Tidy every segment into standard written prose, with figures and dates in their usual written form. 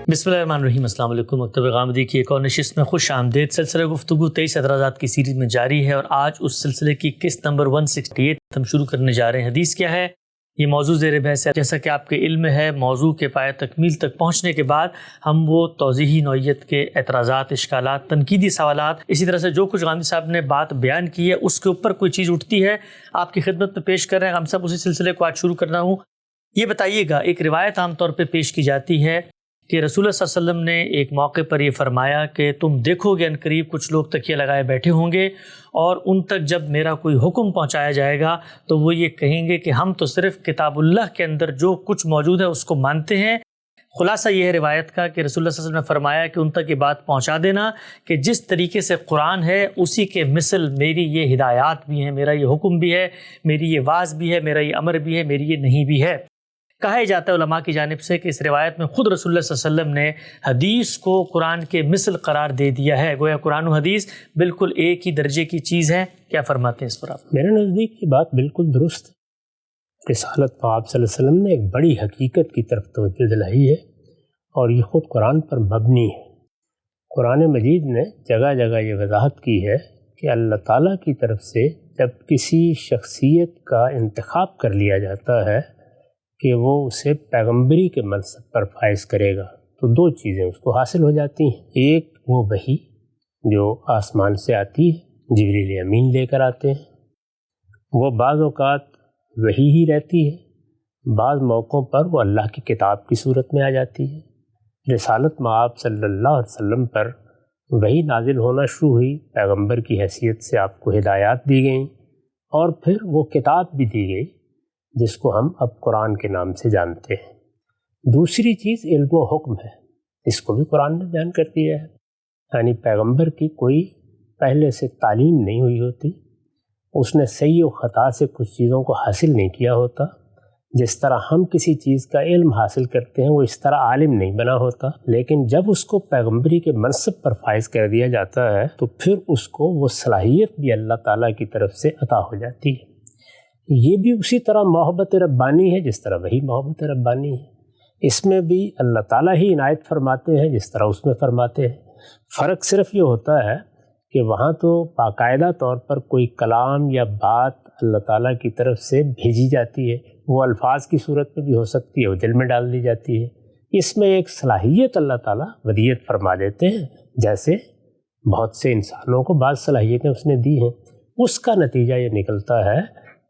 بسم اللہ الرحمن الرحیم۔ السلام علیکم۔ مکتب غامدی کی ایک اور نشست میں خوش آمدید۔ سلسلہ گفتگو 23 اعتراضات کی سیریز میں جاری ہے اور آج اس سلسلے کی قسط نمبر 168 ہم شروع کرنے جا رہے ہیں۔ حدیث کیا ہے؟ یہ موضوع زیر بحث ہے۔ جیسا کہ آپ کے علم میں ہے، موضوع کے پایہ تکمیل تک پہنچنے کے بعد ہم وہ توضیحی نوعیت کے اعتراضات، اشکالات، تنقیدی سوالات، اسی طرح سے جو کچھ غامدی صاحب نے بات بیان کی ہے اس کے اوپر کوئی چیز اٹھتی ہے آپ کی خدمت میں پیش کر رہے ہیں۔ ہم سب اسی سلسلے کو آج شروع کرنا ہوں۔ یہ بتائیے گا، ایک روایت عام طور پہ پیش کی جاتی ہے کہ رسول اللہ صلی اللہ علیہ وسلم نے ایک موقع پر یہ فرمایا کہ تم دیکھو گے عنقریب کچھ لوگ تکیہ لگائے بیٹھے ہوں گے اور ان تک جب میرا کوئی حکم پہنچایا جائے گا تو وہ یہ کہیں گے کہ ہم تو صرف کتاب اللہ کے اندر جو کچھ موجود ہے اس کو مانتے ہیں۔ خلاصہ یہ ہے روایت کا کہ رسول اللہ صلی اللہ علیہ وسلم نے فرمایا کہ ان تک یہ بات پہنچا دینا کہ جس طریقے سے قرآن ہے اسی کے مثل میری یہ ہدایات بھی ہیں، میرا یہ حکم بھی ہے، میری یہ واعظ بھی ہے، میرا یہ امر بھی ہے، میری یہ نہیں بھی ہے۔ کہا جاتا ہے علماء کی جانب سے کہ اس روایت میں خود رسول اللہ صلی اللہ علیہ وسلم نے حدیث کو قرآن کے مثل قرار دے دیا ہے، گویا قرآن و حدیث بالکل ایک ہی درجے کی چیز ہے۔ کیا فرماتے ہیں اس پر آپ؟ میرے نزدیک یہ بات بالکل درست ہے۔ رسالت آپ صلی اللہ علیہ وسلم نے ایک بڑی حقیقت کی طرف توجہ دلائی ہے اور یہ خود قرآن پر مبنی ہے۔ قرآن مجید نے جگہ جگہ یہ وضاحت کی ہے کہ اللہ تعالیٰ کی طرف سے جب کسی شخصیت کا انتخاب کر لیا جاتا ہے کہ وہ اسے پیغمبری کے منصب پر فائز کرے گا تو دو چیزیں اس کو حاصل ہو جاتی ہیں۔ ایک وہ وحی جو آسمان سے آتی ہے، جبریل امین لے کر آتے ہیں، وہ بعض اوقات وحی ہی رہتی ہے، بعض موقعوں پر وہ اللہ کی کتاب کی صورت میں آ جاتی ہے۔ رسالت مآب صلی اللہ علیہ وسلم پر وحی نازل ہونا شروع ہوئی، پیغمبر کی حیثیت سے آپ کو ہدایات دی گئیں اور پھر وہ کتاب بھی دی گئی جس کو ہم اب قرآن کے نام سے جانتے ہیں۔ دوسری چیز علم و حکم ہے، اس کو بھی قرآن نے بیان کر دیا ہے۔ یعنی پیغمبر کی کوئی پہلے سے تعلیم نہیں ہوئی ہوتی، اس نے صحیح و خطا سے کچھ چیزوں کو حاصل نہیں کیا ہوتا۔ جس طرح ہم کسی چیز کا علم حاصل کرتے ہیں وہ اس طرح عالم نہیں بنا ہوتا، لیکن جب اس کو پیغمبری کے منصب پر فائز کر دیا جاتا ہے تو پھر اس کو وہ صلاحیت بھی اللہ تعالیٰ کی طرف سے عطا ہو جاتی ہے۔ یہ بھی اسی طرح محبت ربانی ہے جس طرح وہی محبت ربانی ہے۔ اس میں بھی اللہ تعالیٰ ہی عنایت فرماتے ہیں جس طرح اس میں فرماتے ہیں۔ فرق صرف یہ ہوتا ہے کہ وہاں تو باقاعدہ طور پر کوئی کلام یا بات اللہ تعالیٰ کی طرف سے بھیجی جاتی ہے، وہ الفاظ کی صورت میں بھی ہو سکتی ہے، وہ دل میں ڈال دی جاتی ہے۔ اس میں ایک صلاحیت اللہ تعالیٰ ودیت فرما دیتے ہیں، جیسے بہت سے انسانوں کو بعض صلاحیتیں اس نے دی ہیں۔ اس کا نتیجہ یہ نکلتا ہے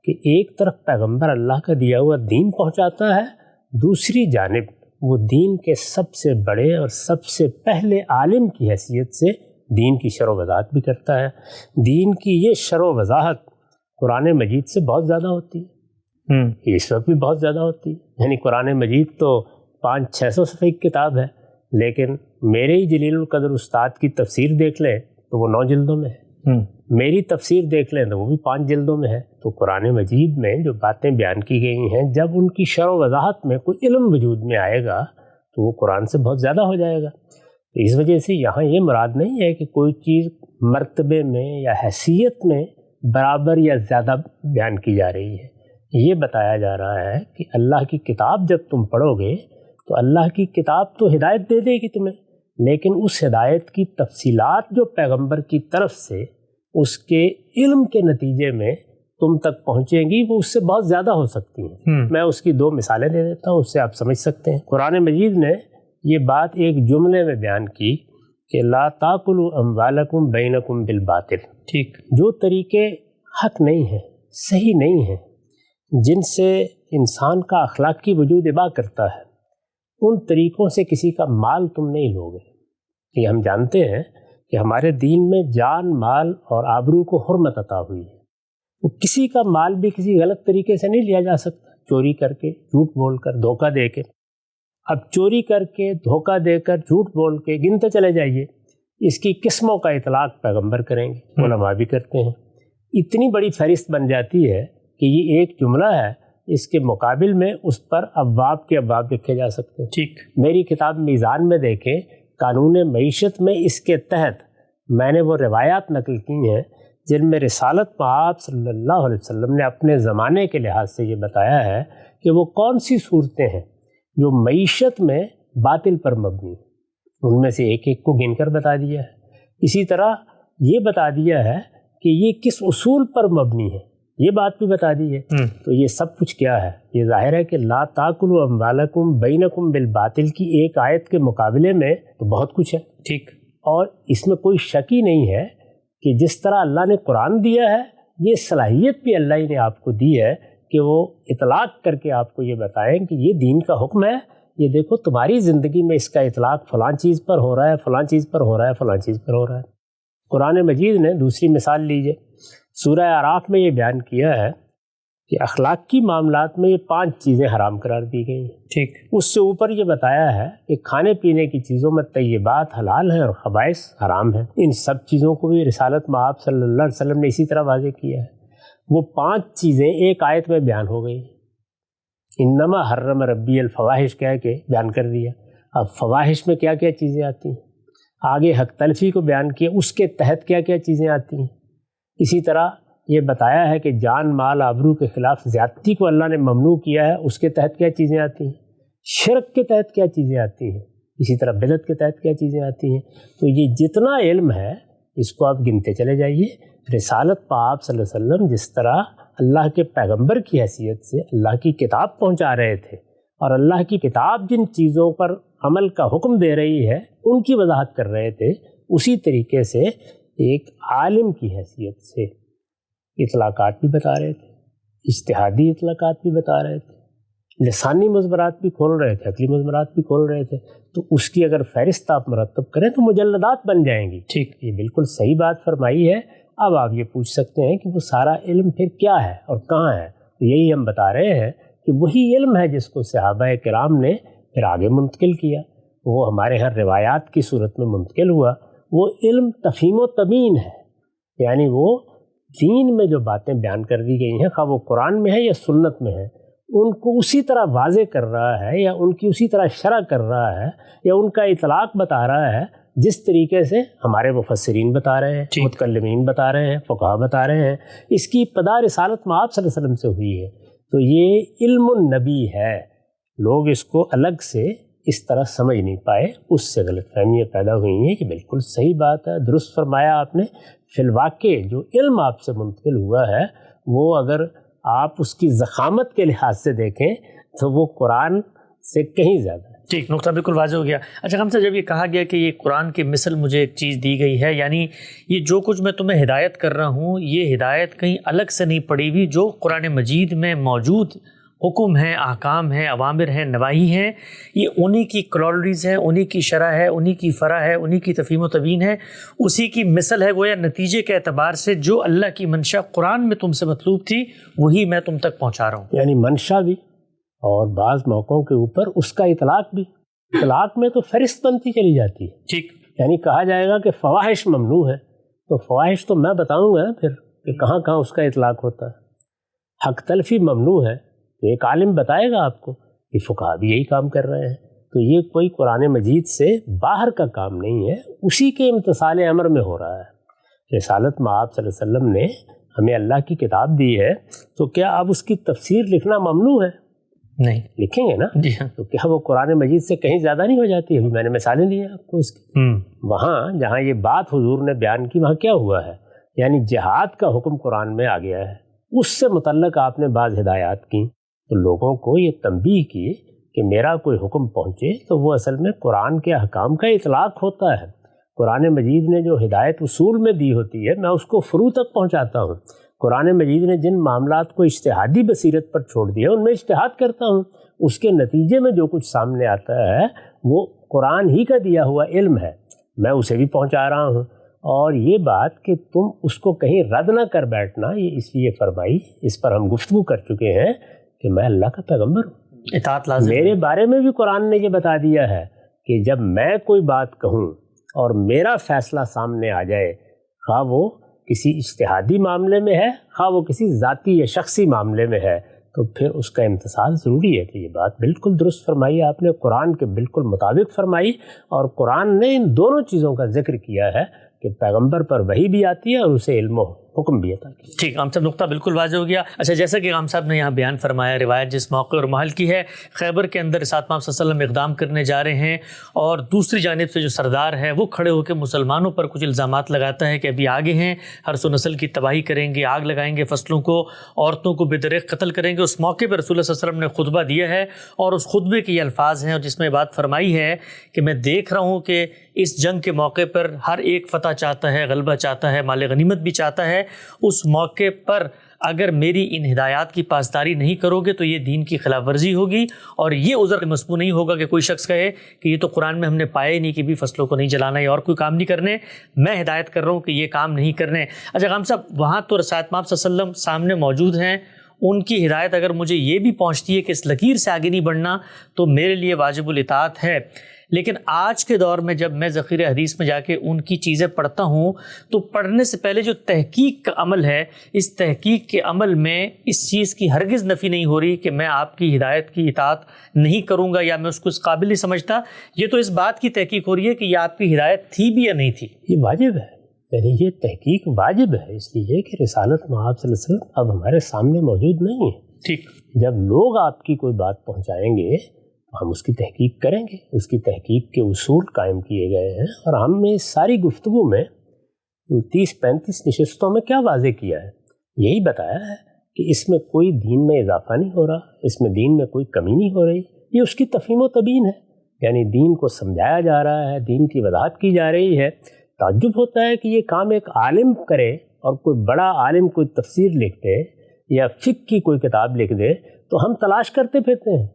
کہ ایک طرف پیغمبر اللہ کا دیا ہوا دین پہنچاتا ہے، دوسری جانب وہ دین کے سب سے بڑے اور سب سے پہلے عالم کی حیثیت سے دین کی شرح و وضاحت بھی کرتا ہے۔ دین کی یہ شرح و وضاحت قرآن مجید سے بہت زیادہ ہوتی ہے، اس وقت بھی بہت زیادہ ہوتی ہے۔ یعنی قرآن مجید تو 500-600 صفحے کی کتاب ہے، لیکن میرے ہی جلیل القدر استاد کی تفسیر دیکھ لیں تو وہ 9 جلدوں میں ہے، میری تفسیر دیکھ لیں تو وہ بھی 5 جلدوں میں ہے۔ تو قرآن مجید میں جو باتیں بیان کی گئی ہیں، جب ان کی شرح و وضاحت میں کوئی علم وجود میں آئے گا تو وہ قرآن سے بہت زیادہ ہو جائے گا۔ تو اس وجہ سے یہاں یہ مراد نہیں ہے کہ کوئی چیز مرتبے میں یا حیثیت میں برابر یا زیادہ بیان کی جا رہی ہے۔ یہ بتایا جا رہا ہے کہ اللہ کی کتاب جب تم پڑھو گے تو اللہ کی کتاب تو ہدایت دے دے گی تمہیں، لیکن اس ہدایت کی تفصیلات جو پیغمبر کی طرف سے اس کے علم کے نتیجے میں تم تک پہنچیں گی وہ اس سے بہت زیادہ ہو سکتی ہیں۔ میں اس کی 2 مثالیں دے دیتا ہوں، اس سے آپ سمجھ سکتے ہیں۔ قرآن مجید نے یہ بات ایک جملے میں بیان کی کہ لا تاکلوا اموالکم بینکم بالباطل۔ ٹھیک، جو طریقے حق نہیں ہیں، صحیح نہیں ہیں، جن سے انسان کا اخلاقی وجود اباہ کرتا ہے، ان طریقوں سے کسی کا مال تم نہیں لوگے۔ یہ ہم جانتے ہیں کہ ہمارے دین میں جان، مال اور آبرو کو حرمت عطا ہوئی ہے۔ تو کسی کا مال بھی کسی غلط طریقے سے نہیں لیا جا سکتا، چوری کر کے، جھوٹ بول کر، دھوکہ دے کے۔ اب چوری کر کے، دھوکہ دے کر، جھوٹ بول کے گنتے چلے جائیے، اس کی قسموں کا اطلاق پیغمبر کریں گے، علماء بھی کرتے ہیں۔ اتنی بڑی فہرست بن جاتی ہے کہ یہ ایک جملہ ہے، اس کے مقابل میں اس پر ابواب کے ابواب لکھے جا سکتے ہیں۔ ٹھیک، میری کتاب میزان میں دیکھیں، قانون معیشت میں اس کے تحت میں نے وہ روایات نقل کی ہیں جن میں رسالت مآب صلی اللہ علیہ وسلم نے اپنے زمانے کے لحاظ سے یہ بتایا ہے کہ وہ کون سی صورتیں ہیں جو معیشت میں باطل پر مبنی ہے۔ ان میں سے ایک ایک کو گن کر بتا دیا ہے. اسی طرح یہ بتا دیا ہے کہ یہ کس اصول پر مبنی ہے، یہ بات بھی بتا دی ہے. تو یہ سب کچھ کیا ہے؟ یہ ظاہر ہے کہ لا تاکلوا اموالکم بینکم بالباطل کی ایک آیت کے مقابلے میں تو بہت کچھ ہے. ٹھیک. اور اس میں کوئی شک ہی نہیں ہے کہ جس طرح اللہ نے قرآن دیا ہے، یہ صلاحیت بھی اللہ ہی نے آپ کو دی ہے کہ وہ اطلاق کر کے آپ کو یہ بتائیں کہ یہ دین کا حکم ہے، یہ دیکھو تمہاری زندگی میں اس کا اطلاق فلاں چیز پر ہو رہا ہے، فلاں چیز پر ہو رہا ہے، فلاں چیز پر ہو رہا ہے. قرآن مجید نے دوسری مثال لیجئے، سورہ اعراف میں یہ بیان کیا ہے کہ اخلاق کی معاملات میں یہ 5 چیزیں حرام قرار دی گئی ہیں. ٹھیک. اس سے اوپر یہ بتایا ہے کہ کھانے پینے کی چیزوں میں طیبات حلال ہیں اور خبائث حرام ہیں. ان سب چیزوں کو بھی رسالت میں آپ صلی اللہ علیہ وسلم نے اسی طرح واضح کیا ہے. وہ 5 چیزیں ایک آیت میں بیان ہو گئی. انما حرم ربی الفواحش کہہ کے بیان کر دیا. اب فواحش میں کیا کیا چیزیں آتی ہیں، آگے حق تلفی کو بیان کیا، اس کے تحت کیا کیا چیزیں آتی ہیں. اسی طرح یہ بتایا ہے کہ جان مال آبرو کے خلاف زیادتی کو اللہ نے ممنوع کیا ہے، اس کے تحت کیا چیزیں آتی ہیں، شرک کے تحت کیا چیزیں آتی ہیں، اسی طرح بدعت کے تحت کیا چیزیں آتی ہیں. تو یہ جتنا علم ہے اس کو آپ گنتے چلے جائیے. رسالت پا آپ صلی اللہ علیہ وسلم جس طرح اللہ کے پیغمبر کی حیثیت سے اللہ کی کتاب پہنچا رہے تھے، اور اللہ کی کتاب جن چیزوں پر عمل کا حکم دے رہی ہے ان کی وضاحت کر رہے تھے، اسی طریقے سے ایک عالم کی حیثیت سے اطلاقات بھی بتا رہے تھے، اجتہادی اطلاقات بھی بتا رہے تھے، لسانی مضمرات بھی کھول رہے تھے، عقلی مضمرات بھی کھول رہے تھے. تو اس کی اگر فہرست آپ مرتب کریں تو مجلدات بن جائیں گی. ٹھیک. یہ بالکل صحیح بات فرمائی ہے. اب آپ یہ پوچھ سکتے ہیں کہ وہ سارا علم پھر کیا ہے اور کہاں ہے؟ تو یہی ہم بتا رہے ہیں کہ وہی علم ہے جس کو صحابہ کرام نے پھر آگے منتقل کیا. وہ ہمارے ہاں روایات کی صورت میں منتقل ہوا. وہ علم تفہیم و تبیین ہے، یعنی وہ دین میں جو باتیں بیان کر دی گئی ہیں، خواہ وہ قرآن میں ہے یا سنت میں ہے، ان کو اسی طرح واضح کر رہا ہے یا ان کی اسی طرح شرح کر رہا ہے یا ان کا اطلاق بتا رہا ہے جس طریقے سے ہمارے مفسرین بتا رہے ہیں، متکلمین بتا رہے ہیں، فقہا بتا رہے ہیں. اس کی ابتدا رسالت میں آپ صلی اللہ علیہ وسلم سے ہوئی ہے. تو یہ علم النبی ہے. لوگ اس کو الگ سے اس طرح سمجھ نہیں پائے، اس سے غلط فہمیاں پیدا ہوئی ہیں کہ بالکل صحیح بات ہے، درست فرمایا آپ نے. فی الواقع جو علم آپ سے منتقل ہوا ہے وہ اگر آپ اس کی ضخامت کے لحاظ سے دیکھیں تو وہ قرآن سے کہیں زیادہ ہے. ٹھیک، نقطہ بالکل واضح ہو گیا. اچھا ہم سے جب یہ کہا گیا کہ یہ قرآن کی مثل مجھے ایک چیز دی گئی ہے، یعنی یہ جو کچھ میں تمہیں ہدایت کر رہا ہوں یہ ہدایت کہیں الگ سے نہیں پڑی ہوئی، جو قرآن مجید میں موجود حکم ہیں، احکام ہیں، اوامر ہیں، نواہی ہیں، یہ انہی کی کلوریز ہیں، انہی کی شرح ہے، انہی کی فرع ہے، انہی کی تفہیم و تبیین ہے، اسی کی مثل ہے. گویا نتیجے کے اعتبار سے جو اللہ کی منشا قرآن میں تم سے مطلوب تھی وہی میں تم تک پہنچا رہا ہوں. یعنی منشا بھی اور بعض موقعوں کے اوپر اس کا اطلاق بھی. اطلاق میں تو فہرست بنتی چلی جاتی ہے. ٹھیک. یعنی کہا جائے گا کہ فواحش ممنوع ہے، تو فواحش تو میں بتاؤں گا پھر کہ کہاں کہاں اس کا اطلاق ہوتا ہے. حق تلفی ممنوع ہے تو ایک عالم بتائے گا آپ کو کہ فقہا بھی یہی کام کر رہے ہیں. تو یہ کوئی قرآن مجید سے باہر کا کام نہیں ہے، اسی کے امتثال امر میں ہو رہا ہے. رسالت میں آپ صلی اللہ علیہ وسلم نے ہمیں اللہ کی کتاب دی ہے، تو کیا اب اس کی تفسیر لکھنا ممنوع ہے؟ نہیں. لکھیں گے نا. جی ہاں. تو کیا وہ قرآن مجید سے کہیں زیادہ نہیں ہو جاتی؟ ابھی میں نے مثالیں دی ہیں آپ کو اس کی. وہاں جہاں یہ بات حضور نے بیان کی وہاں کیا ہوا ہے؟ یعنی جہاد کا حکم قرآن میں آ گیا ہے، اس سے متعلق آپ نے بعض ہدایات کی، تو لوگوں کو یہ تنبیہ کی کہ میرا کوئی حکم پہنچے تو وہ اصل میں قرآن کے احکام کا اطلاق ہوتا ہے. قرآن مجید نے جو ہدایت اصول میں دی ہوتی ہے میں اس کو فروع تک پہنچاتا ہوں. قرآن مجید نے جن معاملات کو اجتہادی بصیرت پر چھوڑ دیا ان میں اجتہاد کرتا ہوں. اس کے نتیجے میں جو کچھ سامنے آتا ہے وہ قرآن ہی کا دیا ہوا علم ہے، میں اسے بھی پہنچا رہا ہوں. اور یہ بات کہ تم اس کو کہیں رد نہ کر بیٹھنا، یہ اس لیے فرمائی، اس پر ہم گفتگو کر چکے ہیں کہ میں اللہ کا پیغمبر ہوں، اطاعت لازم. میرے بارے میں بھی قرآن نے یہ بتا دیا ہے کہ جب میں کوئی بات کہوں اور میرا فیصلہ سامنے آ جائے، خواہ وہ کسی اجتہادی معاملے میں ہے، خواہ وہ کسی ذاتی یا شخصی معاملے میں ہے، تو پھر اس کا امتثال ضروری ہے. تو یہ بات بالکل درست فرمائی آپ نے، قرآن کے بالکل مطابق فرمائی. اور قرآن نے ان دونوں چیزوں کا ذکر کیا ہے کہ پیغمبر پر وحی بھی آتی ہے اور اسے علم و حکم بھی عطا کیا۔ ٹھیک، عام صاحب نقطہ بالکل واضح ہو گیا۔ اچھا، جیسا کہ عام صاحب نے یہاں بیان فرمایا، روایت جس موقع اور محل کی ہے، خیبر کے اندر رسالت محمد صلی اللہ علیہ وسلم اقدام کرنے جا رہے ہیں، اور دوسری جانب سے جو سردار ہے وہ کھڑے ہو کے مسلمانوں پر کچھ الزامات لگاتا ہے کہ ابھی آگے ہیں، حرث و نسل کی تباہی کریں گے، آگ لگائیں گے فصلوں کو، عورتوں کو بے دریغ قتل کریں گے۔ اس موقع پر رسول اللہ صلی اللہ علیہ وسلم نے خطبہ دیا ہے، اور اس خطبے کے یہ الفاظ ہیں، اور جس میں بات فرمائی ہے کہ میں دیکھ رہا ہوں کہ اس جنگ کے موقع پر ہر ایک فتح چاہتا ہے، غلبہ چاہتا ہے، مال غنیمت بھی چاہتا ہے۔ اس موقع پر اگر میری ان ہدایات کی پاسداری نہیں کرو گے تو یہ دین کی خلاف ورزی ہوگی، اور یہ عذر مسموع نہیں ہوگا کہ کوئی شخص کہے کہ یہ تو قرآن میں ہم نے پایا ہی نہیں کہ بھی فصلوں کو نہیں جلانا ہے اور کوئی کام نہیں کرنے، میں ہدایت کر رہا ہوں کہ یہ کام نہیں کرنے۔ اچھا غام صاحب، وہاں تو رسالت محمد صلی اللہ علیہ وسلم سامنے موجود ہیں، ان کی ہدایت اگر مجھے یہ بھی پہنچتی ہے کہ اس لکیر سے آگے نہیں بڑھنا تو میرے لیے واجب الاطاعت ہے، لیکن آج کے دور میں جب میں ذخیرہ حدیث میں جا کے ان کی چیزیں پڑھتا ہوں تو پڑھنے سے پہلے جو تحقیق کا عمل ہے، اس تحقیق کے عمل میں اس چیز کی ہرگز نفی نہیں ہو رہی کہ میں آپ کی ہدایت کی اطاعت نہیں کروں گا یا میں اس کو اس قابل نہیں سمجھتا۔ یہ تو اس بات کی تحقیق ہو رہی ہے کہ یہ آپ کی ہدایت تھی بھی یا نہیں تھی۔ یہ واجب ہے، یعنی یہ تحقیق واجب ہے، اس لیے کہ رسالت محمد صلی اللہ علیہ وسلم اب ہمارے سامنے موجود نہیں ہے۔ ٹھیک، جب لوگ آپ کی کوئی بات پہنچائیں گے تو ہم اس کی تحقیق کریں گے، اس کی تحقیق کے اصول قائم کیے گئے ہیں، اور ہم نے اس ساری گفتگو میں 30-35 نشستوں میں کیا واضح کیا ہے؟ یہی بتایا ہے کہ اس میں کوئی دین میں اضافہ نہیں ہو رہا، اس میں دین میں کوئی کمی نہیں ہو رہی، یہ اس کی تفہیم و تبیین ہے، یعنی دین کو سمجھایا جا رہا ہے، دین کی وضاحت کی جا رہی ہے۔ تعجب ہوتا ہے کہ یہ کام ایک عالم کرے، اور کوئی بڑا عالم کوئی تفسیر لکھ دے یا فقہ کی کوئی کتاب لکھ دے تو ہم تلاش کرتے پھرتے ہیں۔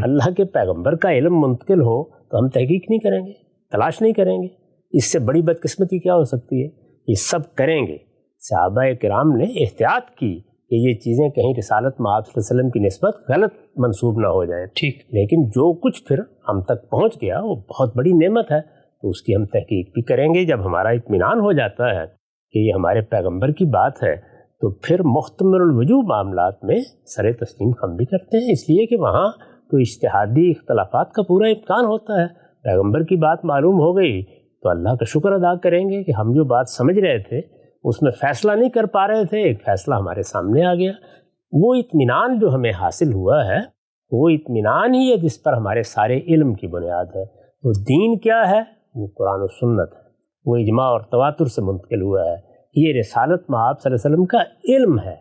اللہ کے پیغمبر کا علم منتقل ہو تو ہم تحقیق نہیں کریں گے، تلاش نہیں کریں گے، اس سے بڑی بدقسمتی کیا ہو سکتی ہے؟ یہ سب کریں گے۔ صحابہ کرام نے احتیاط کی کہ یہ چیزیں کہیں رسالت محمد صلی اللہ علیہ وسلم کی نسبت غلط منسوب نہ ہو جائیں۔ ٹھیک، لیکن جو کچھ پھر ہم تک پہنچ گیا وہ بہت بڑی نعمت ہے، تو اس کی ہم تحقیق بھی کریں گے۔ جب ہمارا اطمینان ہو جاتا ہے کہ یہ ہمارے پیغمبر کی بات ہے تو پھر محتمل الوجوہ معاملات میں سر تسلیم ہم بھی کرتے ہیں، اس لیے کہ وہاں تو اجتہادی اختلافات کا پورا امکان ہوتا ہے۔ پیغمبر کی بات معلوم ہو گئی تو اللہ کا شکر ادا کریں گے کہ ہم جو بات سمجھ رہے تھے اس میں فیصلہ نہیں کر پا رہے تھے، ایک فیصلہ ہمارے سامنے آ گیا۔ وہ اطمینان جو ہمیں حاصل ہوا ہے وہ اطمینان ہی ہے جس پر ہمارے سارے علم کی بنیاد ہے۔ وہ دین کیا ہے؟ وہ قرآن و سنت ہے، وہ اجماع اور تواتر سے منتقل ہوا ہے۔ یہ رسالت محمد صلی اللہ علیہ وسلم کا علم ہے،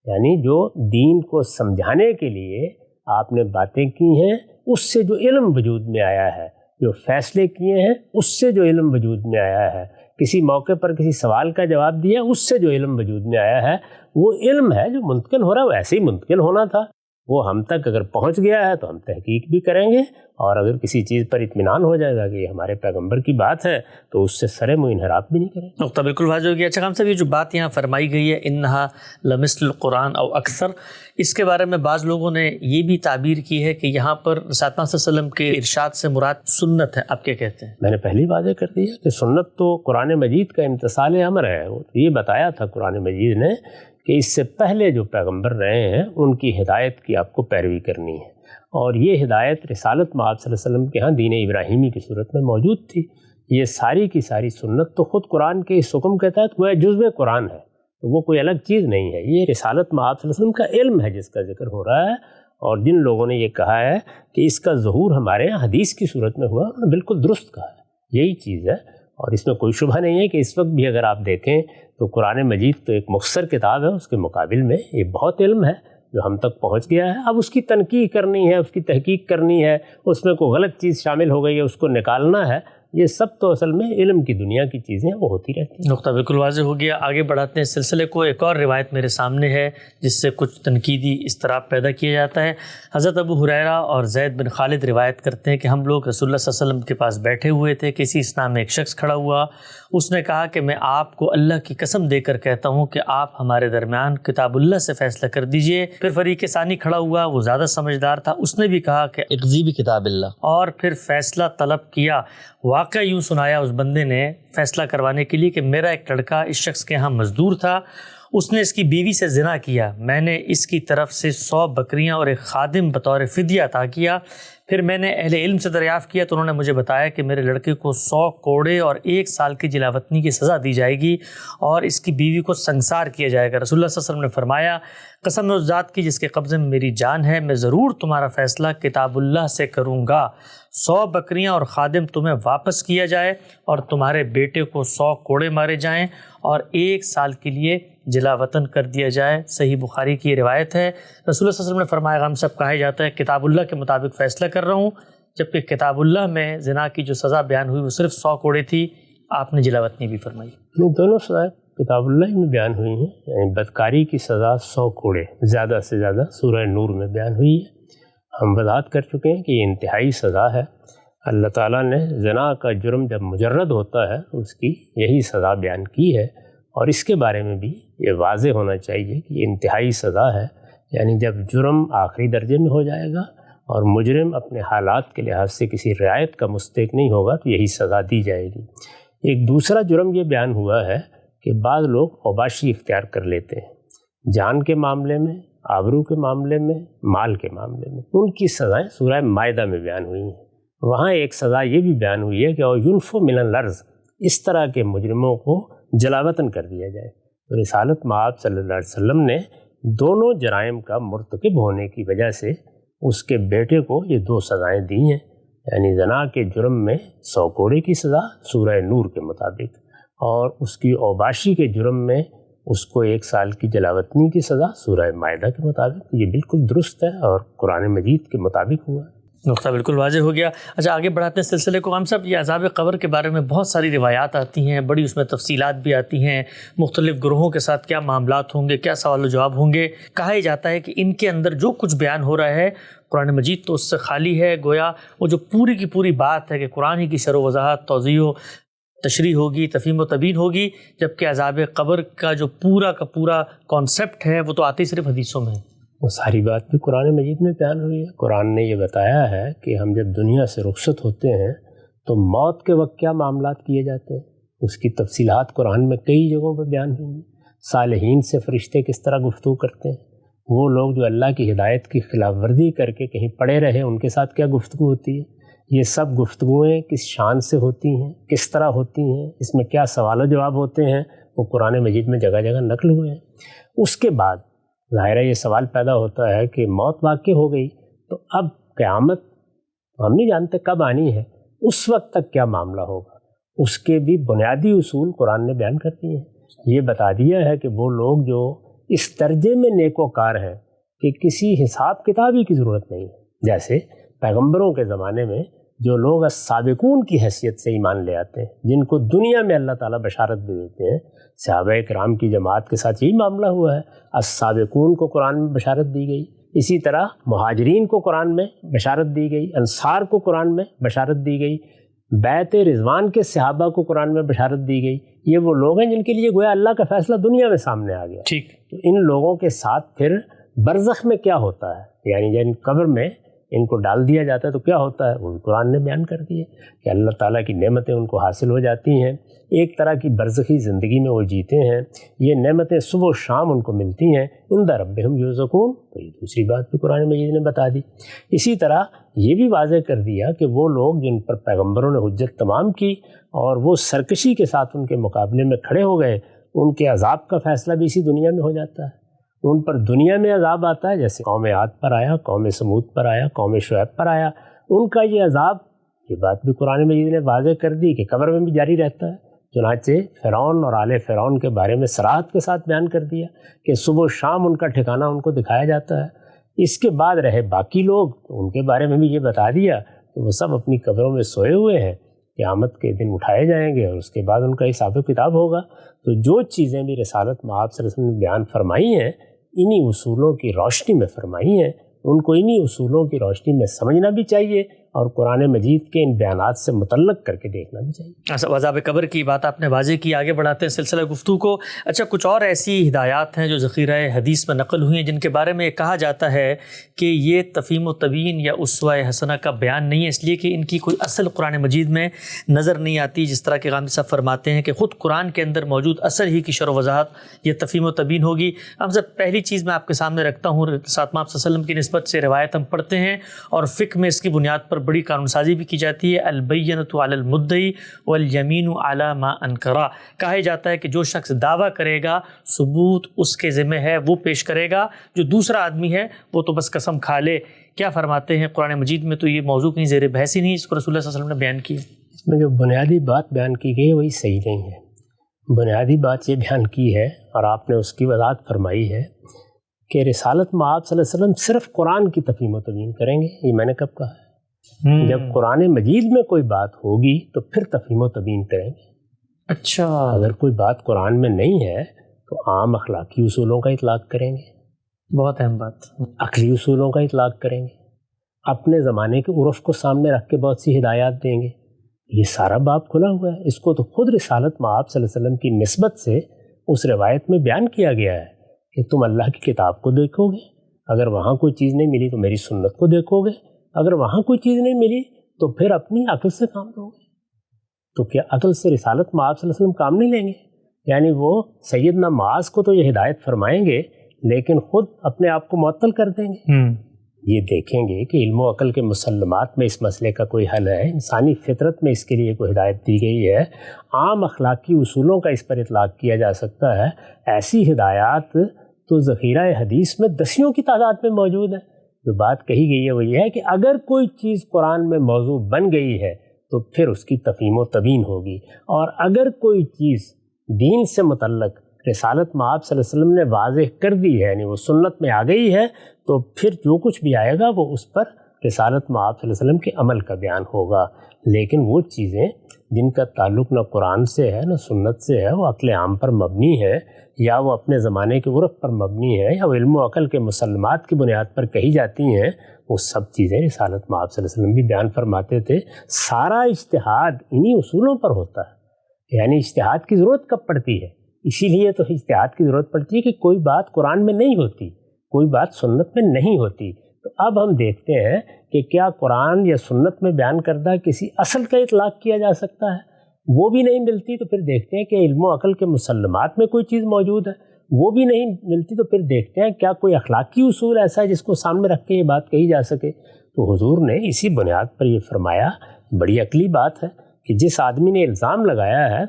یعنی جو دین کو سمجھانے کے لیے آپ نے باتیں کی ہیں اس سے جو علم وجود میں آیا ہے، جو فیصلے کیے ہیں اس سے جو علم وجود میں آیا ہے، کسی موقع پر کسی سوال کا جواب دیا اس سے جو علم وجود میں آیا ہے، وہ علم ہے جو منتقل ہو رہا ہے، وہ ایسے ہی منتقل ہونا تھا۔ وہ ہم تک اگر پہنچ گیا ہے تو ہم تحقیق بھی کریں گے، اور اگر کسی چیز پر اطمینان ہو جائے گا کہ یہ ہمارے پیغمبر کی بات ہے تو اس سے سر منہ انحراف بھی نہیں کریں گے۔ نقطہ بالکل واضح ہو گیا۔ اچھا خان صاحب، یہ جو بات یہاں فرمائی گئی ہے انہا لمثل القرآن او اکثر، اس کے بارے میں بعض لوگوں نے یہ بھی تعبیر کی ہے کہ یہاں پر رسالت محمد صلی اللہ علیہ وسلم کے ارشاد سے مراد سنت ہے، آپ کیا کہتے ہیں؟ میں نے پہلی واضح کر دیا کہ سنت تو قرآن مجید کا امتثال امر ہے۔ یہ بتایا تھا قرآن مجید نے کہ اس سے پہلے جو پیغمبر رہے ہیں ان کی ہدایت کی آپ کو پیروی کرنی ہے، اور یہ ہدایت رسالت محمد صلی اللہ علیہ وسلم کے ہاں دین ابراہیمی کی صورت میں موجود تھی۔ یہ ساری کی ساری سنت تو خود قرآن کے اس حکم کے تحت وہ جزو قرآن ہے، تو وہ کوئی الگ چیز نہیں ہے۔ یہ رسالت محمد صلی اللہ علیہ وسلم کا علم ہے جس کا ذکر ہو رہا ہے، اور جن لوگوں نے یہ کہا ہے کہ اس کا ظہور ہمارے یہاں حدیث کی صورت میں ہوا، انہوں نے بالکل درست کہا ہے، یہی چیز ہے۔ اور اس میں کوئی شبہ نہیں ہے کہ اس وقت بھی اگر آپ دیکھیں تو قرآن مجید تو ایک مختصر کتاب ہے، اس کے مقابل میں یہ بہت علم ہے جو ہم تک پہنچ گیا ہے۔ اب اس کی تنقیح کرنی ہے، اس کی تحقیق کرنی ہے، اس میں کوئی غلط چیز شامل ہو گئی ہے اس کو نکالنا ہے، یہ سب تو اصل میں علم کی دنیا کی چیزیں وہ ہوتی رہتی ہیں۔ نقطہ بالکل واضح ہو گیا۔ آگے بڑھاتے ہیں سلسلے کو۔ ایک اور روایت میرے سامنے ہے جس سے کچھ تنقیدی اضطراب پیدا کیا جاتا ہے۔ حضرت ابو ہریرہ اور زید بن خالد روایت کرتے ہیں کہ ہم لوگ رسول اللہ صلی اللہ علیہ وسلم کے پاس بیٹھے ہوئے تھے، کسی اسنا میں ایک شخص کھڑا ہوا، اس نے کہا کہ میں آپ کو اللہ کی قسم دے کر کہتا ہوں کہ آپ ہمارے درمیان کتاب اللہ سے فیصلہ کر دیجئے۔ پھر فریق ثانی کھڑا ہوا، وہ زیادہ سمجھدار تھا، اس نے بھی کہا کہ اقضی بکتاب اللہ، اور پھر فیصلہ طلب کیا۔ واقعہ یوں سنایا اس بندے نے فیصلہ کروانے کے لیے کہ میرا ایک لڑکا اس شخص کے ہاں مزدور تھا، اس نے اس کی بیوی سے زنا کیا، میں نے اس کی طرف سے 100 بکریاں اور ایک خادم بطور فدیہ عطا کیا۔ پھر میں نے اہل علم سے دریافت کیا تو انہوں نے مجھے بتایا کہ میرے لڑکے کو 100 کوڑے اور 1 سال کی جلاوطنی کی سزا دی جائے گی اور اس کی بیوی کو سنگسار کیا جائے گا۔ رسول اللہ صلی اللہ علیہ وسلم نے فرمایا، قسم ہے اس ذات کی جس کے قبضے میں میری جان ہے، میں ضرور تمہارا فیصلہ کتاب اللہ سے کروں گا۔ 100 بکریاں اور خادم تمہیں واپس کیا جائے اور تمہارے بیٹے کو 100 کوڑے مارے جائیں اور 1 سال کے لیے جلا وطن کر دیا جائے۔ صحیح بخاری کی یہ روایت ہے۔ رسول اللہ صلی اللہ علیہ وسلم نے فرمایا، ہم سب کہا جاتا ہے کتاب اللہ کے مطابق فیصلہ کر رہا ہوں، جبکہ کتاب اللہ میں زنا کی جو سزا بیان ہوئی وہ صرف 100 کوڑے تھی، آپ نے جلا وطنی بھی فرمائی۔ دونوں سزائیں کتاب اللہ میں بیان ہوئی ہیں، یعنی بدکاری کی سزا 100 کوڑے زیادہ سے زیادہ سورہ نور میں بیان ہوئی ہے۔ ہم وضاحت کر چکے ہیں کہ یہ انتہائی سزا ہے۔ اللہ تعالیٰ نے زنا کا جرم جب مجرد ہوتا ہے اس کی یہی سزا بیان کی ہے، اور اس کے بارے میں بھی یہ واضح ہونا چاہیے کہ یہ انتہائی سزا ہے، یعنی جب جرم آخری درجے میں ہو جائے گا اور مجرم اپنے حالات کے لحاظ سے کسی رعایت کا مستحق نہیں ہوگا تو یہی سزا دی جائے گی۔ ایک دوسرا جرم یہ بیان ہوا ہے کہ بعض لوگ اوباشی اختیار کر لیتے ہیں، جان کے معاملے میں، آبرو کے معاملے میں، مال کے معاملے میں۔ ان کی سزائیں سورہ مائدہ میں بیان ہوئی ہیں۔ وہاں ایک سزا یہ بھی بیان ہوئی ہے کہ یُنفُ مِنَ الْأَرْضِ، اس طرح کے مجرموں کو جلاوطن کر دیا جائے۔ تو رسالت مآب صلی اللہ علیہ وسلم نے دونوں جرائم کا مرتکب ہونے کی وجہ سے اس کے بیٹے کو یہ 2 سزائیں دی ہیں، یعنی زنا کے جرم میں 100 کوڑے کی سزا سورہ نور کے مطابق، اور اس کی اوباشی کے جرم میں اس کو 1 سال کی جلاوطنی کی سزا سورہ مائدہ کے مطابق۔ یہ بالکل درست ہے اور قرآن مجید کے مطابق ہوا ہے۔ نقطہ بالکل واضح ہو گیا۔ اچھا، آگے بڑھاتے ہیں سلسلے کو۔ ہم سب یہ عذاب قبر کے بارے میں بہت ساری روایات آتی ہیں، بڑی اس میں تفصیلات بھی آتی ہیں، مختلف گروہوں کے ساتھ کیا معاملات ہوں گے، کیا سوال و جواب ہوں گے۔ کہا جاتا ہے کہ ان کے اندر جو کچھ بیان ہو رہا ہے قرآن مجید تو اس سے خالی ہے، گویا وہ جو پوری کی پوری بات ہے کہ قرآن ہی کی شرح و وضاحت، توضیح و تشریح ہوگی، تفہیم و تبیین ہوگی، جبکہ عذاب قبر کا جو پورا کا پورا کانسیپٹ ہے وہ تو آتی صرف حدیثوں میں ہے۔ وہ ساری بات بھی قرآن مجید میں بیان ہوئی ہے۔ قرآن نے یہ بتایا ہے کہ ہم جب دنیا سے رخصت ہوتے ہیں تو موت کے وقت کیا معاملات کیے جاتے ہیں، اس کی تفصیلات قرآن میں کئی جگہوں پر بیان ہوئی ہیں۔ صالحین سے فرشتے کس طرح گفتگو کرتے ہیں، وہ لوگ جو اللہ کی ہدایت کی خلاف ورزی کر کے کہیں پڑے رہے ان کے ساتھ کیا گفتگو ہوتی ہے، یہ سب گفتگویں کس شان سے ہوتی ہیں، کس طرح ہوتی ہیں، اس میں کیا سوال و جواب ہوتے ہیں، وہ قرآن مجید میں جگہ جگہ نقل ہوئے ہیں۔ اس کے بعد ظاہر ہے یہ سوال پیدا ہوتا ہے کہ موت واقع ہو گئی تو اب قیامت ہم نہیں جانتے کب آنی ہے، اس وقت تک کیا معاملہ ہوگا، اس کے بھی بنیادی اصول قرآن نے بیان کر دیے ہیں۔ یہ بتا دیا ہے کہ وہ لوگ جو اس درجے میں نیک و کار ہیں کہ کسی حساب کتابی کی ضرورت نہیں ہے، جیسے پیغمبروں کے زمانے میں جو لوگ السابقون کی حیثیت سے ایمان لے آتے ہیں، جن کو دنیا میں اللہ تعالیٰ بشارت بھی دیتے ہیں، صحابہ کرام کی جماعت کے ساتھ یہی معاملہ ہوا ہے۔ السابقون کو قرآن میں بشارت دی گئی، اسی طرح مہاجرین کو قرآن میں بشارت دی گئی، انصار کو قرآن میں بشارت دی گئی، بیعت رضوان کے صحابہ کو قرآن میں بشارت دی گئی۔ یہ وہ لوگ ہیں جن کے لیے گویا اللہ کا فیصلہ دنیا میں سامنے آ گیا۔ ٹھیک، تو ان لوگوں کے ساتھ پھر برزخ میں کیا ہوتا ہے، یعنی جن قبر میں ان کو ڈال دیا جاتا ہے تو کیا ہوتا ہے، وہ قرآن نے بیان کر دی ہے کہ اللہ تعالیٰ کی نعمتیں ان کو حاصل ہو جاتی ہیں، ایک طرح کی برزخی زندگی میں وہ جیتے ہیں، یہ نعمتیں صبح و شام ان کو ملتی ہیں، عند ربہم یرزقون۔ تو یہ دوسری بات بھی قرآن مجید نے بتا دی۔ اسی طرح یہ بھی واضح کر دیا کہ وہ لوگ جن پر پیغمبروں نے حجت تمام کی اور وہ سرکشی کے ساتھ ان کے مقابلے میں کھڑے ہو گئے، ان کے عذاب کا فیصلہ بھی اسی دنیا میں ہو جاتا ہے۔ ان پر دنیا میں عذاب آتا ہے، جیسے قوم عاد پر آیا، قوم سمود پر آیا، قوم شعیب پر آیا، ان کا یہ عذاب، یہ بات بھی قرآن مجید نے واضح کر دی کہ قبر میں بھی جاری رہتا ہے۔ چنانچہ فرعون اور آل فرعون کے بارے میں صراحت کے ساتھ بیان کر دیا کہ صبح و شام ان کا ٹھکانہ ان کو دکھایا جاتا ہے۔ اس کے بعد رہے باقی لوگ، ان کے بارے میں بھی یہ بتا دیا کہ وہ سب اپنی قبروں میں سوئے ہوئے ہیں، قیامت کے دن اٹھائے جائیں گے اور اس کے بعد ان کا حساب و کتاب ہوگا۔ تو جو چیزیں بھی رسالت مآب صلی اللہ علیہ وسلم نے بیان فرمائی ہیں، انہی اصولوں کی روشنی میں فرمائی ہیں، ان کو انہی اصولوں کی روشنی میں سمجھنا بھی چاہیے اور قرآن مجید کے ان بیانات سے متعلق کر کے دیکھنا بھی چاہیے۔ عذاب قبر کی بات آپ نے واضح کی، آگے بڑھاتے ہیں سلسلہ گفتگو کو۔ اچھا، کچھ اور ایسی ہدایات ہیں جو ذخیرہ حدیث میں نقل ہوئی ہیں جن کے بارے میں کہا جاتا ہے کہ یہ تفہیم و تبیین یا اسوہ حسنہ کا بیان نہیں ہے، اس لیے کہ ان کی کوئی اصل قرآن مجید میں نظر نہیں آتی، جس طرح کہ غامدی صاحب فرماتے ہیں کہ خود قرآن کے اندر موجود اصل ہی کی شرح و وضاحت یہ تفہیم و تبیین ہوگی۔ ہم سب پہلی چیز میں آپ کے سامنے رکھتا ہوں، ساتھ آپ صلی اللہ علیہ وسلم کی نسبت سے روایت ہم پڑھتے ہیں اور فقہ میں اس کی بنیاد پر بڑی قانون سازی بھی کی جاتی ہے۔ البینۃ علی المدعی والیمین علی ما انکرا، کہا جاتا ہے کہ جو شخص دعویٰ کرے گا ثبوت اس کے ذمہ ہے، وہ پیش کرے گا، جو دوسرا آدمی ہے وہ تو بس قسم کھا لے۔ کیا فرماتے ہیں؟ قرآن مجید میں تو یہ موضوع کہیں زیر بحث ہی نہیں، اس کو رسول اللہ صلی اللہ علیہ وسلم نے بیان کی۔ اس میں جو بنیادی بات بیان کی گئی ہے وہی صحیح نہیں ہے۔ بنیادی بات یہ بیان کی ہے اور آپ نے اس کی وضاحت فرمائی ہے کہ رسالت میں آپ صلی اللہ علیہ وسلم صرف قرآن کی تفہیم و تبیین کریں گے۔ یہ میں نے کب کہا ہے؟ جب قرآن مجید میں کوئی بات ہوگی تو پھر تفہیم و تبیین کریں گے۔ اچھا، اگر کوئی بات قرآن میں نہیں ہے تو عام اخلاقی اصولوں کا اطلاق کریں گے، بہت اہم بات، عقلی اصولوں کا اطلاق کریں گے، اپنے زمانے کے عرف کو سامنے رکھ کے بہت سی ہدایات دیں گے۔ یہ سارا باب کھلا ہوا ہے۔ اس کو تو خود رسالت میں آپ صلی اللہ علیہ وسلم کی نسبت سے اس روایت میں بیان کیا گیا ہے کہ تم اللہ کی کتاب کو دیکھو گے، اگر وہاں کوئی چیز نہیں ملی تو میری سنت کو دیکھو گے، اگر وہاں کوئی چیز نہیں ملی تو پھر اپنی عقل سے کام لو گے۔ تو کیا عقل سے رسالت میں آپ صلی اللہ علیہ وسلم کام نہیں لیں گے؟ یعنی وہ سیدنا معاذ کو تو یہ ہدایت فرمائیں گے لیکن خود اپنے آپ کو معطل کر دیں گے۔ یہ دیکھیں گے کہ علم و عقل کے مسلمات میں اس مسئلے کا کوئی حل ہے، انسانی فطرت میں اس کے لیے کوئی ہدایت دی گئی ہے، عام اخلاقی اصولوں کا اس پر اطلاق کیا جا سکتا ہے۔ ایسی ہدایات تو ذخیرہ حدیث میں دسیوں کی تعداد میں موجود ہے۔ جو بات کہی گئی ہے وہ یہ ہے کہ اگر کوئی چیز قرآن میں موضوع بن گئی ہے تو پھر اس کی تفہیم و تبیین ہوگی، اور اگر کوئی چیز دین سے متعلق رسالت میں آپ صلی اللہ علیہ وسلم نے واضح کر دی ہے، یعنی وہ سنت میں آ گئی ہے، تو پھر جو کچھ بھی آئے گا وہ اس پر رسالت میں آپ صلی اللہ علیہ وسلم کے عمل کا بیان ہوگا۔ لیکن وہ چیزیں جن کا تعلق نہ قرآن سے ہے نہ سنت سے ہے، وہ عقل عام پر مبنی ہے یا وہ اپنے زمانے کے عرف پر مبنی ہے یا وہ علم و عقل کے مسلمات کی بنیاد پر کہی جاتی ہیں، وہ سب چیزیں رسالت میں آپ صلی اللہ علیہ وسلم بھی بیان فرماتے تھے۔ سارا اجتہاد انہی اصولوں پر ہوتا ہے، یعنی اجتہاد کی ضرورت کب پڑتی ہے؟ اسی لیے تو اجتہاد کی ضرورت پڑتی ہے کہ کوئی بات قرآن میں نہیں ہوتی، کوئی بات سنت میں نہیں ہوتی۔ تو اب ہم دیکھتے ہیں کہ کیا قرآن یا سنت میں بیان کردہ کسی اصل کا اطلاق کیا جا سکتا ہے؟ وہ بھی نہیں ملتی تو پھر دیکھتے ہیں کہ علم و عقل کے مسلمات میں کوئی چیز موجود ہے، وہ بھی نہیں ملتی تو پھر دیکھتے ہیں کیا کوئی اخلاقی اصول ایسا ہے جس کو سامنے رکھ کے یہ بات کہی جا سکے۔ تو حضور نے اسی بنیاد پر یہ فرمایا، بڑی عقلی بات ہے کہ جس آدمی نے الزام لگایا ہے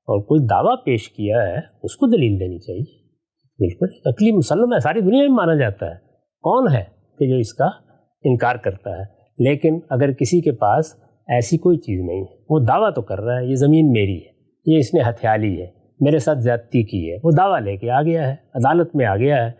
اور کوئی دعویٰ پیش کیا ہے اس کو دلیل دینی چاہیے۔ بالکل عقلی مسلم ہے، ساری دنیا میں مانا جاتا ہے، کون ہے کہ جو اس کا انکار کرتا ہے؟ لیکن اگر کسی کے پاس ایسی کوئی چیز نہیں ہے، وہ دعویٰ تو کر رہا ہے یہ زمین میری ہے، یہ اس نے ہتھیا لی ہے، میرے ساتھ زیادتی کی ہے، وہ دعویٰ لے کے آ گیا ہے، عدالت میں آ گیا ہے۔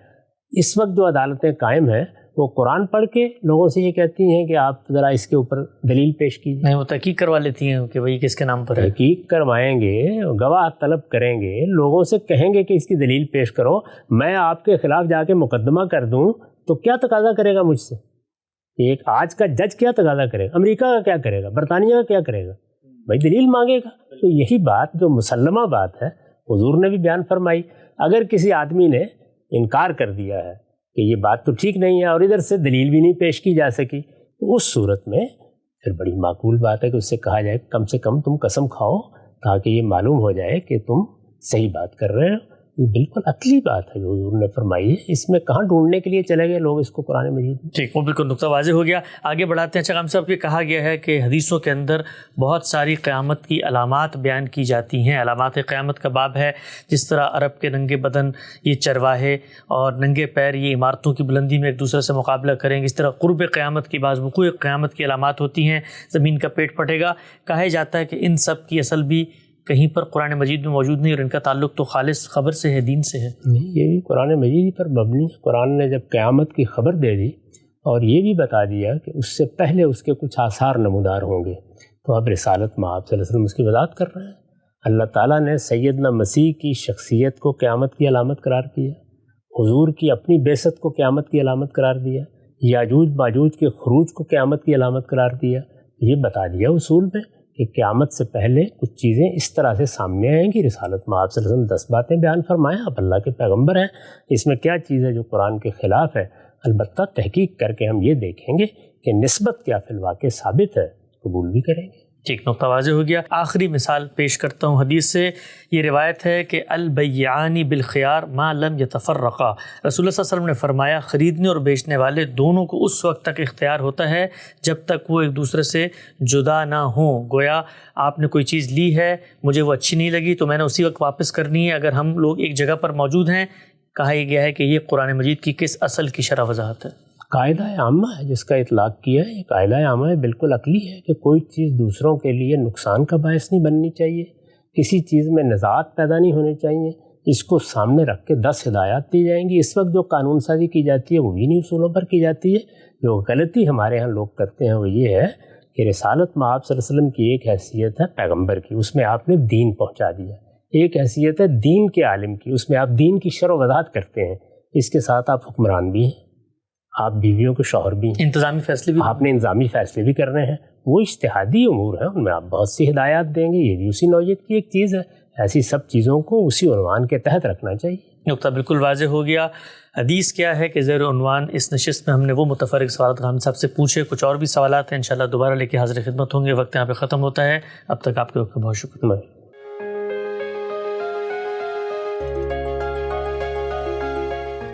اس وقت جو عدالتیں قائم ہیں وہ قرآن پڑھ کے لوگوں سے یہ کہتی ہیں کہ آپ ذرا اس کے اوپر دلیل پیش کیجیے۔ نہیں، وہ تحقیق کروا لیتی ہیں کہ بھئی کس کے نام پر ہے۔ تحقیق کروائیں گے، گواہ طلب کریں گے، لوگوں سے کہیں گے کہ اس کی دلیل پیش کرو، میں آپ کے خلاف جا کے مقدمہ کر دوں تو کیا تقاضا کرے گا مجھ سے؟ ایک آج کا جج کیا تقاضا کرے گا؟ امریکہ کا کیا کرے گا؟ برطانیہ کا کیا کرے گا؟ بھائی دلیل مانگے گا۔ تو یہی بات جو مسلمہ بات ہے حضور نے بھی بیان فرمائی۔ اگر کسی آدمی نے انکار کر دیا ہے کہ یہ بات تو ٹھیک نہیں ہے اور ادھر سے دلیل بھی نہیں پیش کی جا سکی، تو اس صورت میں پھر بڑی معقول بات ہے کہ اس سے کہا جائے کم سے کم تم قسم کھاؤ تاکہ یہ معلوم ہو جائے کہ تم صحیح بات کر رہے ہو۔ یہ بالکل عقلی بات ہے جو حضور نے فرمائی ہے، اس میں کہاں ڈھونڈنے کے لیے چلے گئے لوگ اس کو قرآن مجید میں۔ ٹھیک، وہ بالکل نقطہ واضح ہو گیا۔ آگے بڑھاتے ہیں۔ چغام صاحب، یہ کہا گیا ہے کہ حدیثوں کے اندر بہت ساری قیامت کی علامات بیان کی جاتی ہیں، علامات قیامت کا باب ہے، جس طرح عرب کے ننگے بدن، یہ چرواہے اور ننگے پیر یہ عمارتوں کی بلندی میں ایک دوسرے سے مقابلہ کریں گے، اس طرح قرب قیامت کی بعض وقوع قیامت کی علامات ہوتی ہیں، زمین کا پیٹ پھٹے گا۔ کہا جاتا ہے کہ ان سب کی اصل بھی کہیں پر قرآن مجید میں موجود نہیں اور ان کا تعلق تو خالص خبر سے ہے، دین سے ہے۔ نہیں، یہ بھی قرآن مجید پر مبنی ہے۔ قرآن نے جب قیامت کی خبر دے دی اور یہ بھی بتا دیا کہ اس سے پہلے اس کے کچھ آثار نمودار ہوں گے، تو اب رسالت میں آپ صلی اللہ علیہ وسلم اس کی وضاحت کر رہے ہیں۔ اللہ تعالیٰ نے سیدنا مسیح کی شخصیت کو قیامت کی علامت قرار دیا، حضور کی اپنی بعثت کو قیامت کی علامت قرار دیا، یاجوج ماجوج کے خروج کو قیامت کی علامت قرار دیا. یہ بتا دیا اصول میں کہ قیامت سے پہلے کچھ چیزیں اس طرح سے سامنے آئیں گی. رسالت میں آپ صلی اللہ علیہ وسلم 10 باتیں بیان فرمائیں. آپ اللہ کے پیغمبر ہیں. اس میں کیا چیز ہے جو قرآن کے خلاف ہے؟ البتہ تحقیق کر کے ہم یہ دیکھیں گے کہ نسبت کیا فی الواقع ثابت ہے، قبول بھی کریں گے. ٹھیک، نقطہ واضح ہو گیا. آخری مثال پیش کرتا ہوں حدیث سے. یہ روایت ہے کہ البیعان بالخیار ما لم یتفرقا. رسول اللہ صلی اللہ علیہ وسلم نے فرمایا خریدنے اور بیچنے والے دونوں کو اس وقت تک اختیار ہوتا ہے جب تک وہ ایک دوسرے سے جدا نہ ہوں. گویا آپ نے کوئی چیز لی ہے، مجھے وہ اچھی نہیں لگی تو میں نے اسی وقت واپس کرنی ہے. اگر ہم لوگ ایک جگہ پر موجود ہیں، کہا یہ گیا ہے کہ یہ قرآن مجید کی کس اصل کی شرح وضاحت ہے؟ قاعدہ عامہ ہے جس کا اطلاق کیا ہے. یہ قاعدہ عامہ ہے، بالکل عقلی ہے کہ کوئی چیز دوسروں کے لیے نقصان کا باعث نہیں بننی چاہیے، کسی چیز میں نزاعت پیدا نہیں ہونے چاہیے. اس کو سامنے رکھ کے 10 ہدایات دی جائیں گی. اس وقت جو قانون سازی کی جاتی ہے وہ انہی اصولوں پر کی جاتی ہے. جو غلطی ہمارے ہاں لوگ کرتے ہیں وہ یہ ہے کہ رسالت میں آپ صلی اللہ علیہ وسلم کی ایک حیثیت ہے پیغمبر کی، اس میں آپ نے دین پہنچا دیا. ایک حیثیت ہے دین کے عالم کی، اس میں آپ دین کی شرح و وضاحت کرتے ہیں. اس کے ساتھ آپ حکمران بھی ہیں، آپ بیویوں کے شوہر بھی ہیں، انتظامی فیصلے بھی آپ نے انتظامی فیصلے بھی کرنے ہیں. وہ اجتہادی امور ہیں، ان میں آپ بہت سی ہدایات دیں گے. یہ بھی اسی نوعیت کی ایک چیز ہے. ایسی سب چیزوں کو اسی عنوان کے تحت رکھنا چاہیے. نقطہ بالکل واضح ہو گیا. حدیث کیا ہے کہ زیر عنوان اس نشست میں ہم نے وہ متفرق سوالات غامدی صاحب سے پوچھے. کچھ اور بھی سوالات ہیں، انشاءاللہ دوبارہ لے کے حاضر خدمت ہوں گے. وقت یہاں پہ ختم ہوتا ہے. اب تک آپ کے وقت کا بہت شکریہ.